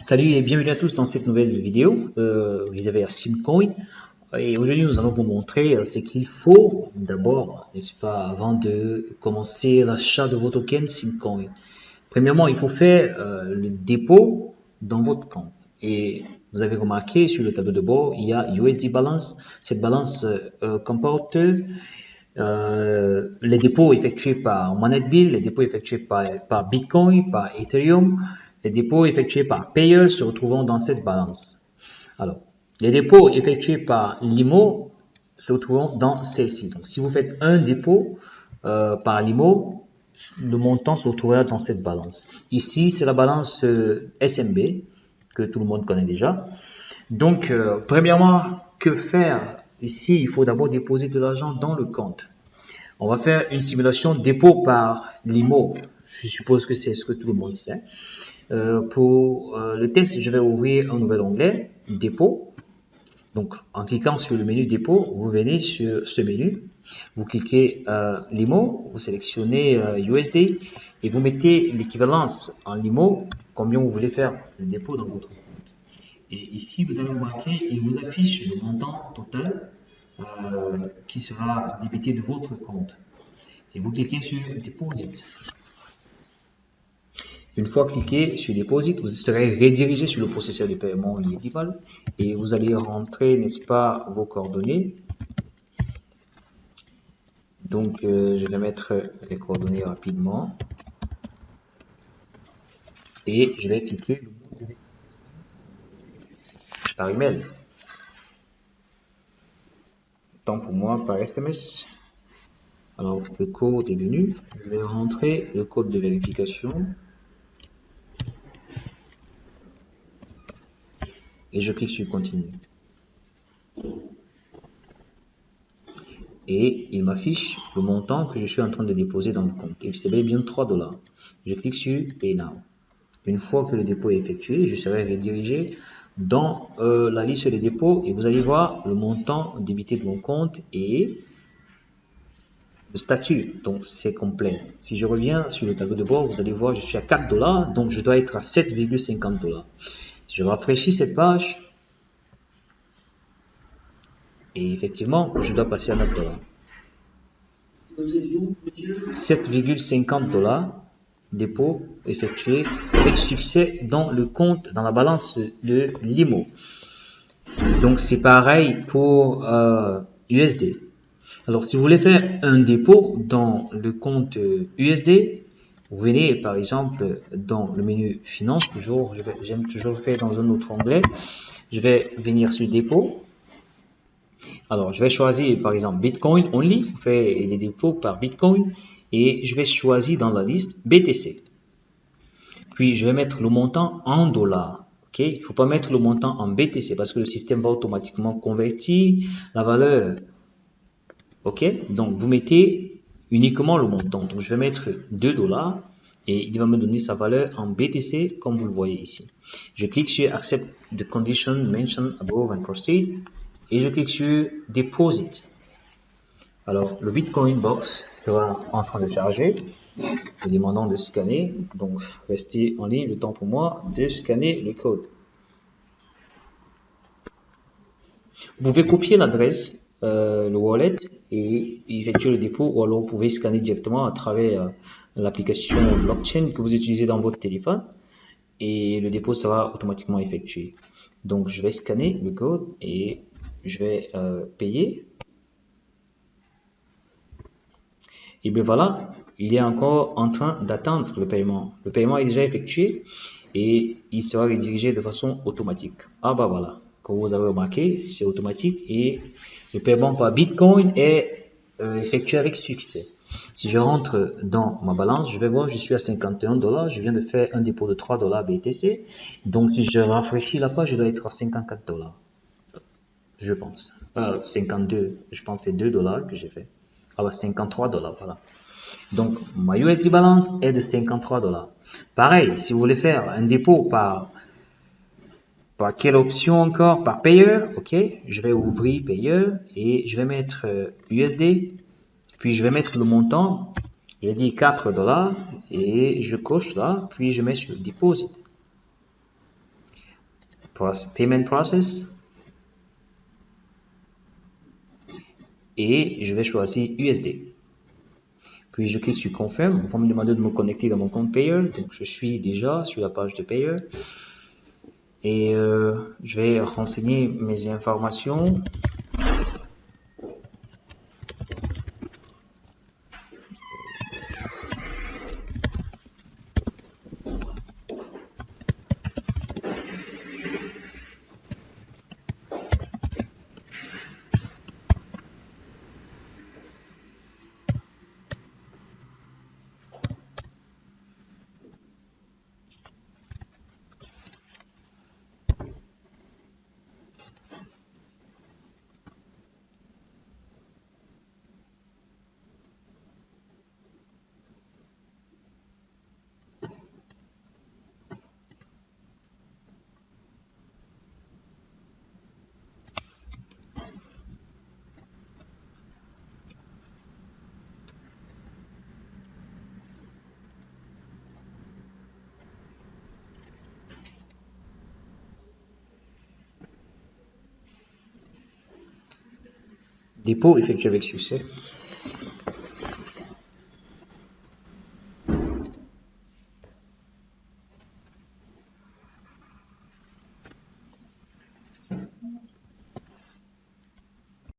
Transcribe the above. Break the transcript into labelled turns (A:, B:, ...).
A: Salut et bienvenue à tous dans cette nouvelle vidéo vis-à-vis à Simcoin. Et aujourd'hui, nous allons vous montrer ce qu'il faut d'abord, n'est-ce pas, avant de commencer l'achat de vos tokens Simcoin. Premièrement, il faut faire le dépôt dans votre compte. Et vous avez remarqué sur le tableau de bord, il y a USD Balance. Cette balance comporte les dépôts effectués par MonetBill, les dépôts effectués par Bitcoin, par Ethereum, les dépôts effectués par Payer se retrouvent dans cette balance. Alors, les dépôts effectués par Limo se retrouvent dans celle-ci. Donc, si vous faites un dépôt par Limo, le montant se retrouvera dans cette balance. Ici, c'est la balance SMB que tout le monde connaît déjà. Donc, premièrement, que faire? Ici, il faut d'abord déposer de l'argent dans le compte. On va faire une simulation dépôt par Limo. Je suppose que c'est ce que tout le monde sait. Pour le test, je vais ouvrir un nouvel onglet, dépôt. Donc, en cliquant sur le menu dépôt, vous venez sur ce menu. Vous cliquez Limo, vous sélectionnez USD et vous mettez l'équivalence en Limo, combien vous voulez faire le dépôt dans votre compte. Et ici, vous allez remarquer, il vous affiche le montant total qui sera débité de votre compte. Et vous cliquez sur Deposit. Une fois cliqué sur Deposit, vous serez redirigé sur le processeur de paiement PayPal et vous allez rentrer, n'est-ce pas, vos coordonnées. Donc, je vais mettre les coordonnées rapidement et je vais cliquer par email. Tant pour moi par SMS. Alors, le code est venu. Je vais rentrer le code de vérification. Et je clique sur Continue. Et il m'affiche le montant que je suis en train de déposer dans le compte. Et c'est bien $3. Je clique sur Pay Now. Une fois que le dépôt est effectué, je serai redirigé dans la liste des dépôts et vous allez voir le montant débité de mon compte et le statut. Donc, c'est complet. Si je reviens sur le tableau de bord, vous allez voir, je suis à $4, donc je dois être à 7,50 $. Si je rafraîchis cette page, et effectivement, je dois passer à $9. 7,50 $ dépôt effectué avec succès dans le compte, dans la balance de Limo. Donc, c'est pareil pour USD. Alors, si vous voulez faire un dépôt dans le compte USD, vous venez par exemple dans le menu Finance, j'aime toujours le faire dans un autre onglet. Je vais venir sur Dépôt. Alors, je vais choisir par exemple Bitcoin Only, vous faites des dépôts par Bitcoin et je vais choisir dans la liste BTC. Puis, je vais mettre le montant en dollars. Ok, il ne faut pas mettre le montant en BTC parce que le système va automatiquement convertir la valeur. Ok, donc vous mettez uniquement le montant. Donc, je vais mettre $2 et il va me donner sa valeur en BTC comme vous le voyez ici. Je clique sur Accept the condition mentioned above and proceed et je clique sur Deposit. Alors, le Bitcoin Box sera en train de charger, me demandant de scanner. Donc, restez en ligne le temps pour moi de scanner le code. Vous pouvez copier l'adresse, le wallet et effectuer le dépôt ou alors vous pouvez scanner directement à travers l'application blockchain que vous utilisez dans votre téléphone et le dépôt sera automatiquement effectué. Donc, je vais scanner le code et je vais payer. Et bien voilà, il est encore en train d'attendre le paiement. Le paiement est déjà effectué et il sera redirigé de façon automatique. Ah bah voilà, comme vous avez remarqué, c'est automatique et le paiement par Bitcoin est effectué avec succès. Si je rentre dans ma balance, je vais voir, je suis à 51 $. Je viens de faire un dépôt de 3 $ BTC. Donc, si je rafraîchis la page, je dois être à 54 $. Je pense. 52, je pense que c'est 2 $ que j'ai fait. Ah bah 53 $, voilà. Donc, ma USD balance est de 53 $. Pareil, si vous voulez faire un dépôt par quelle option encore? Par Payer, ok. Je vais ouvrir Payer et je vais mettre USD. Puis, je vais mettre le montant. Je dis 4 $ et je coche là. Puis, je mets sur Deposit. payment process et je vais choisir USD. Puis je clique sur Confirm. On va me demander de me connecter dans mon compte Payer. Donc je suis déjà sur la page de Payer. Et je vais renseigner mes informations. Dépôt effectué avec succès.